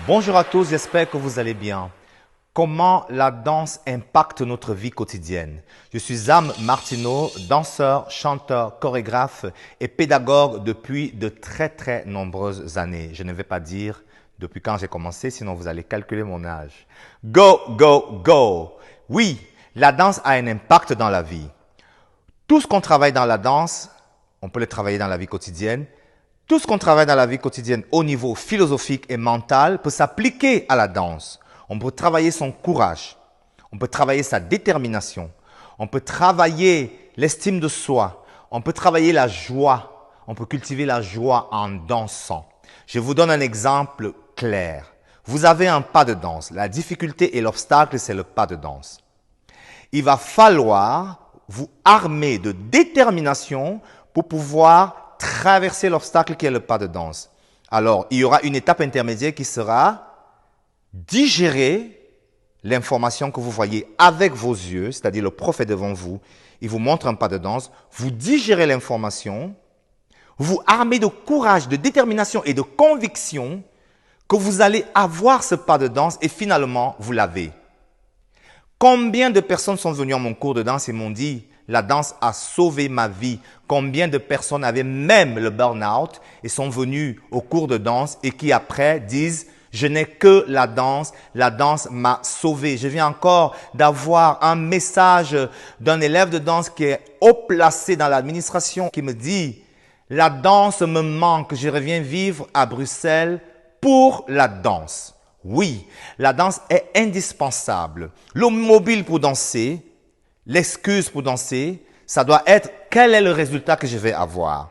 Bonjour à tous, j'espère que vous allez bien. Comment la danse impacte notre vie quotidienne? Je suis Zam Martineau, danseur, chanteur, chorégraphe et pédagogue depuis de très nombreuses années. Je ne vais pas dire depuis quand j'ai commencé, sinon vous allez calculer mon âge. Go, go, go! Oui, la danse a un impact dans la vie. Tout ce qu'on travaille dans la danse, on peut le travailler dans la vie quotidienne. Tout ce qu'on travaille dans la vie quotidienne au niveau philosophique et mental peut s'appliquer à la danse. On peut travailler son courage, on peut travailler sa détermination, on peut travailler l'estime de soi, on peut travailler la joie, on peut cultiver la joie en dansant. Je vous donne un exemple clair. Vous avez un pas de danse. La difficulté et l'obstacle, c'est le pas de danse. Il va falloir vous armer de détermination pour pouvoir traverser l'obstacle qui est le pas de danse. Alors, il y aura une étape intermédiaire qui sera digérer l'information que vous voyez avec vos yeux, c'est-à-dire le prof est devant vous, il vous montre un pas de danse, vous digérez l'information, vous armez de courage, de détermination et de conviction que vous allez avoir ce pas de danse et finalement, vous l'avez. Combien de personnes sont venues à mon cours de danse et m'ont dit « La danse a sauvé ma vie ». Combien de personnes avaient même le burn-out et sont venues au cours de danse et qui après disent « Je n'ai que la danse m'a sauvé ». Je viens encore d'avoir un message d'un élève de danse qui est haut placé dans l'administration qui me dit « La danse me manque, je reviens vivre à Bruxelles pour la danse ». Oui, la danse est indispensable. Le mobile pour danser, l'excuse pour danser, ça doit être quel est le résultat que je vais avoir.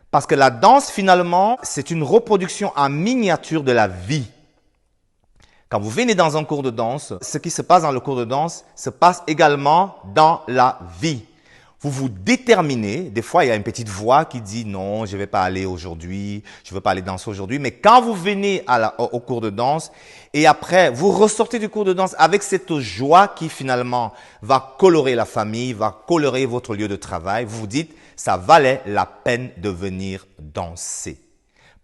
Parce que la danse, finalement, c'est une reproduction en miniature de la vie. Quand vous venez dans un cours de danse, ce qui se passe dans le cours de danse se passe également dans la vie. Vous vous déterminez. Des fois, il y a une petite voix qui dit « Non, je ne vais pas aller aujourd'hui, je ne veux pas aller danser aujourd'hui. » Mais quand vous venez au cours de danse et après, vous ressortez du cours de danse avec cette joie qui finalement va colorer la famille, va colorer votre lieu de travail, vous vous dites « Ça valait la peine de venir danser. »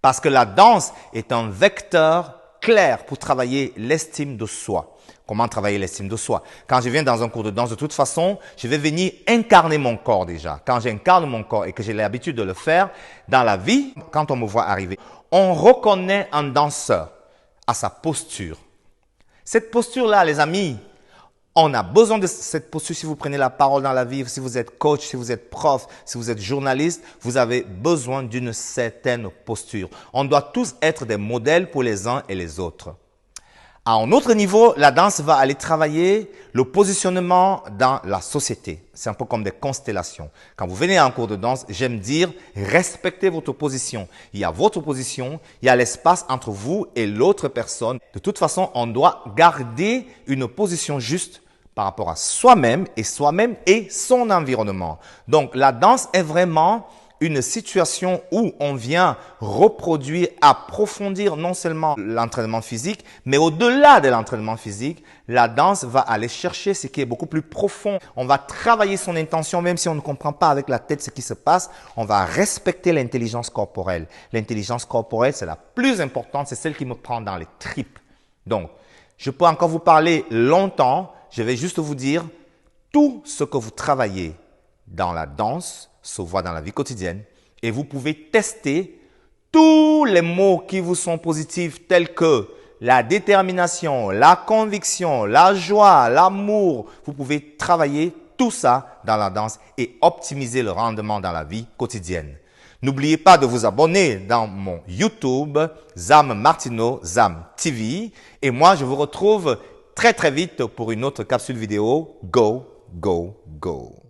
Parce que la danse est un vecteur clair pour travailler l'estime de soi. Comment travailler l'estime de soi? Quand je viens dans un cours de danse, de toute façon, je vais venir incarner mon corps déjà. Quand j'incarne mon corps et que j'ai l'habitude de le faire dans la vie, quand on me voit arriver, on reconnaît un danseur à sa posture. Cette posture-là, les amis, on a besoin de cette posture si vous prenez la parole dans la vie, si vous êtes coach, si vous êtes prof, si vous êtes journaliste, vous avez besoin d'une certaine posture. On doit tous être des modèles pour les uns et les autres. À un autre niveau, la danse va aller travailler le positionnement dans la société. C'est un peu comme des constellations. Quand vous venez à un cours de danse, j'aime dire respectez votre position. Il y a votre position, il y a l'espace entre vous et l'autre personne. De toute façon, on doit garder une position juste par rapport à soi-même et son environnement. Donc, la danse est vraiment une situation où on vient reproduire, approfondir non seulement l'entraînement physique, mais au-delà de l'entraînement physique, la danse va aller chercher ce qui est beaucoup plus profond. On va travailler son intention, même si on ne comprend pas avec la tête ce qui se passe. On va respecter l'intelligence corporelle. L'intelligence corporelle, c'est la plus importante, c'est celle qui me prend dans les tripes. Donc, je peux encore vous parler longtemps. Je vais juste vous dire tout ce que vous travaillez dans la danse se voit dans la vie quotidienne et vous pouvez tester tous les mots qui vous sont positifs tels que la détermination, la conviction, la joie, l'amour. Vous pouvez travailler tout ça dans la danse et optimiser le rendement dans la vie quotidienne. N'oubliez pas de vous abonner dans mon YouTube, Zam Martineau, Zam TV. Et moi, je vous retrouve très vite pour une autre capsule vidéo. Go, go, go!